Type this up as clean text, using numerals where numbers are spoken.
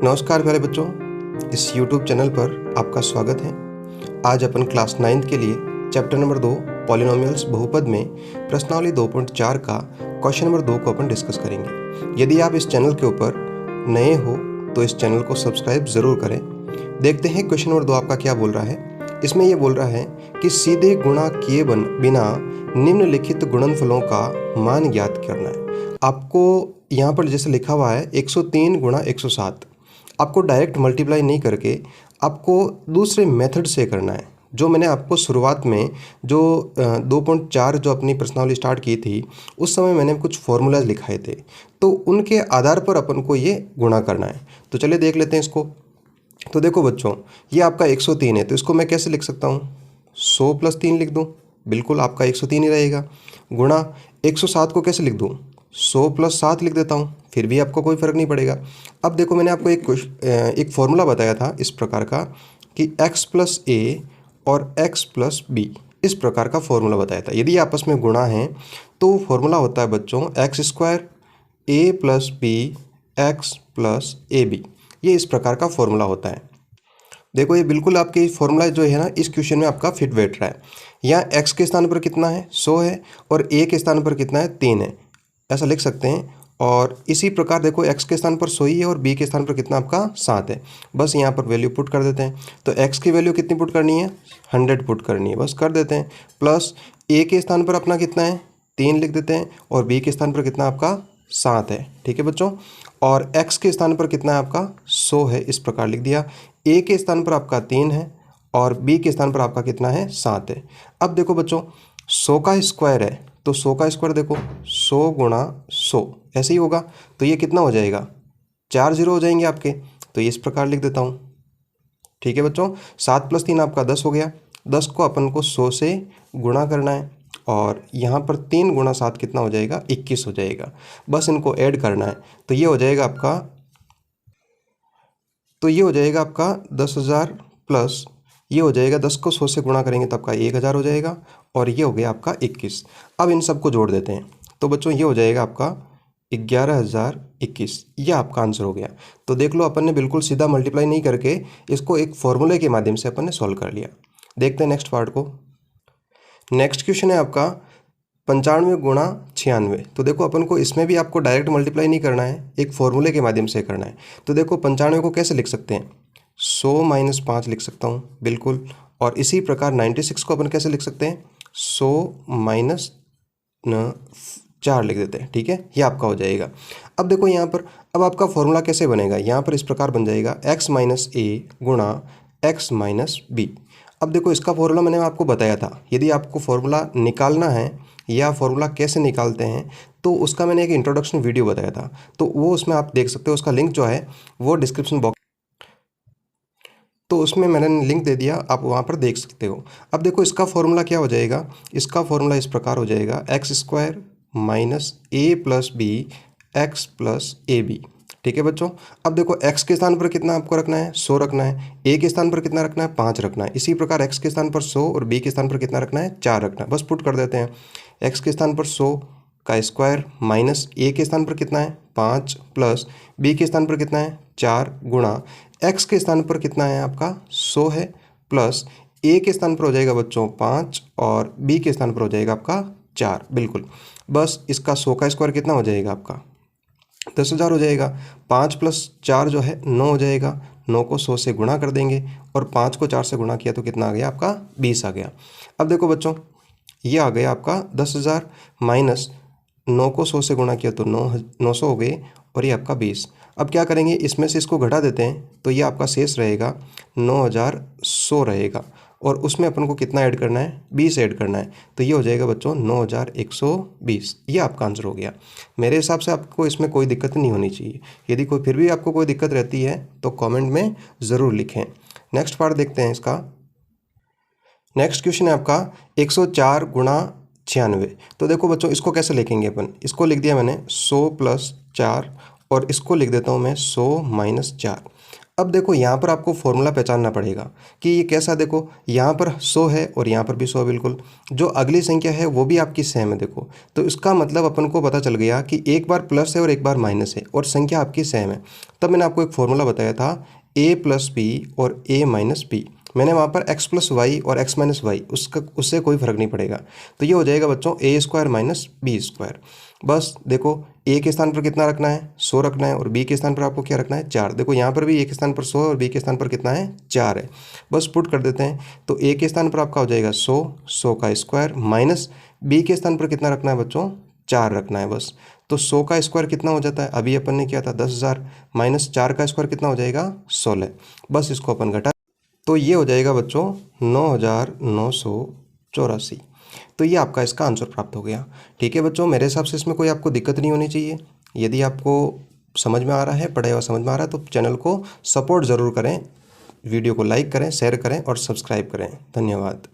नमस्कार प्यारे बच्चों, इस YouTube चैनल पर आपका स्वागत है। आज अपन क्लास 9th के लिए चैप्टर नंबर 2 पॉलिनोमियल्स बहुपद में प्रश्नावली 2.4 का क्वेश्चन नंबर 2 को अपन डिस्कस करेंगे। यदि आप इस चैनल के ऊपर नए हो तो इस चैनल को सब्सक्राइब ज़रूर करें। देखते हैं क्वेश्चन नंबर 2 आपका क्या बोल रहा है। इसमें यह बोल रहा है कि सीधे गुणा किए बिना निम्नलिखित गुणनफलों का मान ज्ञात करना है। आपको यहाँ पर जैसे लिखा हुआ है 103 गुणा 107, आपको डायरेक्ट मल्टीप्लाई नहीं करके आपको दूसरे मेथड से करना है। जो मैंने आपको शुरुआत में जो 2.4 जो अपनी प्रश्नावली स्टार्ट की थी उस समय मैंने कुछ फॉर्मूलाज लिखाए थे, तो उनके आधार पर अपन को ये गुणा करना है। तो चलिए देख लेते हैं इसको। तो देखो बच्चों, ये आपका 103 है, तो इसको मैं कैसे लिख सकता हूँ? 100 + 3 लिख दूँ, बिल्कुल आपका 103 ही रहेगा। गुणा 107 को कैसे लिख दूँ? 100 + 7 लिख देता हूँ, फिर भी आपको कोई फ़र्क नहीं पड़ेगा। अब देखो, मैंने आपको एक फॉर्मूला बताया था इस प्रकार का कि x + a और x + b, इस प्रकार का फॉर्मूला बताया था। यदि आपस में गुणा है तो फॉर्मूला होता है बच्चों x² a + b x + ab। ये इस प्रकार का फॉर्मूला होता है। देखो, ये बिल्कुल आपके फॉर्मूला जो है ना, इस क्वेश्चन में आपका फिट बैठ रहा है। यहाँ x के स्थान पर कितना है? 100 है, और a के स्थान पर कितना है? 3 है, ऐसा लिख सकते हैं। और इसी प्रकार देखो, x के स्थान पर 100 ही है और b के स्थान पर कितना आपका 7 है। बस यहाँ पर वैल्यू पुट कर देते हैं। तो x की वैल्यू कितनी पुट करनी है? 100 पुट करनी है, बस कर देते हैं। प्लस a के स्थान पर अपना कितना है? 3 लिख देते हैं, और b के स्थान पर कितना आपका 7 है। ठीक है बच्चों। और x के स्थान पर कितना है आपका? 100 है, इस प्रकार लिख दिया। a के स्थान पर आपका 3 है और b के स्थान पर आपका कितना है? 7 है। अब देखो बच्चों, 100 का स्क्वायर है, तो 100 का स्क्वायर देखो 100 गुणा 100 ऐसे ही होगा। तो ये कितना हो जाएगा? 4 0 हो जाएंगे आपके। तो ये इस प्रकार लिख देता हूँ। ठीक है बच्चों। 7 + 3 आपका 10 हो गया। 10 को अपन को 100 से गुणा करना है, और यहाँ पर 3 गुणा 7 कितना हो जाएगा? 21 हो जाएगा। बस इनको ऐड करना है। तो ये हो जाएगा आपका 10,000 प्लस ये हो जाएगा 10 को 100 से गुणा करेंगे तो आपका 1,000 हो जाएगा, और ये हो गया आपका 21। अब इन सबको जोड़ देते हैं, तो बच्चों ये हो जाएगा आपका 11,021। ये आपका आंसर हो गया। तो देख लो, अपन ने बिल्कुल सीधा मल्टीप्लाई नहीं करके इसको एक फॉर्मूले के माध्यम से अपन ने सॉल्व कर लिया। देखते हैं नेक्स्ट पार्ट को। नेक्स्ट क्वेश्चन है आपका 95 गुणा 96। तो देखो, अपन को इसमें भी आपको डायरेक्ट मल्टीप्लाई नहीं करना है, एक फॉर्मूले के माध्यम से करना है। तो देखो, 95 को कैसे लिख सकते हैं? 100 - 5 लिख सकता हूँ, बिल्कुल। और इसी प्रकार 96 को अपन कैसे लिख सकते हैं? 100 - 4 लिख देते हैं। ठीक है, ये आपका हो जाएगा। अब देखो यहाँ पर, अब आपका फॉर्मूला कैसे बनेगा? यहाँ पर इस प्रकार बन जाएगा x - a गुणा x - b। अब देखो, इसका फॉर्मूला मैंने आपको बताया था। यदि आपको फॉर्मूला निकालना है या फॉर्मूला कैसे निकालते हैं, तो उसका मैंने एक इंट्रोडक्शन वीडियो बताया था, तो वो उसमें आप देख सकते हो। उसका लिंक जो है वो डिस्क्रिप्शन बॉक्स, तो उसमें मैंने लिंक दे दिया, आप वहाँ पर देख सकते हो। अब देखो, इसका फॉर्मूला क्या हो जाएगा? इसका फॉर्मूला इस प्रकार हो जाएगा x² - a + b x + ab। ठीक है बच्चों। अब देखो, x के स्थान पर कितना आपको रखना है? 100 रखना है। a के स्थान पर कितना रखना है? 5 रखना है। इसी प्रकार x के स्थान पर 100 और b के स्थान पर कितना रखना है? 4 रखना है। बस पुट कर देते हैं। x के स्थान पर 100 का स्क्वायर माइनस a के स्थान पर कितना है? 5 प्लस b के स्थान पर कितना है? 4 गुणा x के स्थान पर कितना है आपका? 100 है, प्लस a के स्थान पर हो जाएगा बच्चों 5 और b के स्थान पर हो जाएगा आपका 4। बिल्कुल। बस इसका 100 का स्क्वायर कितना हो जाएगा आपका? 10,000 हो जाएगा। 5 + 4 जो है 9 हो जाएगा। 9 को 100 से गुणा कर देंगे, और 5 को 4 से गुणा किया तो कितना आ गया आपका? 20 आ गया। अब देखो बच्चों, ये आ गया आपका 10,000 माइनस 9 को 100 से गुणा किया तो 900 हो गए, और ये आपका 20। अब क्या करेंगे, इसमें से इसको घटा देते हैं, तो ये आपका शेष रहेगा 9,100 रहेगा, और उसमें अपन को कितना ऐड करना है? 20 ऐड करना है। तो ये हो जाएगा बच्चों 9,120। ये आपका आंसर हो गया। मेरे हिसाब से आपको इसमें कोई दिक्कत नहीं होनी चाहिए। यदि कोई फिर भी आपको कोई दिक्कत रहती है तो कमेंट में ज़रूर लिखें। नेक्स्ट पार्ट देखते हैं इसका। नेक्स्ट क्वेश्चन है आपका 104 गुणा 96। तो देखो बच्चों, इसको कैसे लिखेंगे अपन? इसको लिख दिया मैंने 100 + 4, और इसको लिख देता हूँ मैं 100 - 4। अब देखो यहाँ पर आपको फॉर्मूला पहचानना पड़ेगा कि ये कैसा। देखो यहाँ पर 100 है और यहाँ पर भी 100 बिल्कुल। जो अगली संख्या है वो भी आपकी सेम है। देखो तो इसका मतलब अपन को पता चल गया कि एक बार प्लस है और एक बार माइनस है और संख्या आपकी सेम है। तब मैंने आपको एक फॉर्मूला बताया था a प्लस बी और a माइनस बी। मैंने वहाँ पर x प्लस वाई और x माइनस वाई उससे कोई फर्क नहीं पड़ेगा। तो ये हो जाएगा बच्चों a square minus B square. बस देखो a के स्थान पर कितना रखना है, 100 रखना है, और b के स्थान पर आपको क्या रखना है, 4। देखो यहाँ पर भी a के स्थान पर 100 है और b के स्थान पर कितना है, 4 है। बस पुट कर देते हैं। तो a के स्थान पर आपका हो जाएगा 100 का स्क्वायर, माइनस b के स्थान पर कितना रखना है बच्चों, 4 रखना है बस। तो 100 का स्क्वायर कितना हो जाता है, अभी अपन ने किया था 10,000, माइनस 4 का स्क्वायर कितना हो जाएगा, 16। बस इसको अपन घटा, तो ये हो जाएगा बच्चों 9,984। तो ये आपका इसका आंसर प्राप्त हो गया। ठीक है बच्चों, मेरे हिसाब से इसमें कोई आपको दिक्कत नहीं होनी चाहिए। यदि आपको समझ में आ रहा है, पढ़ाई हुआ समझ में आ रहा है, तो चैनल को सपोर्ट ज़रूर करें, वीडियो को लाइक करें, शेयर करें और सब्सक्राइब करें। धन्यवाद।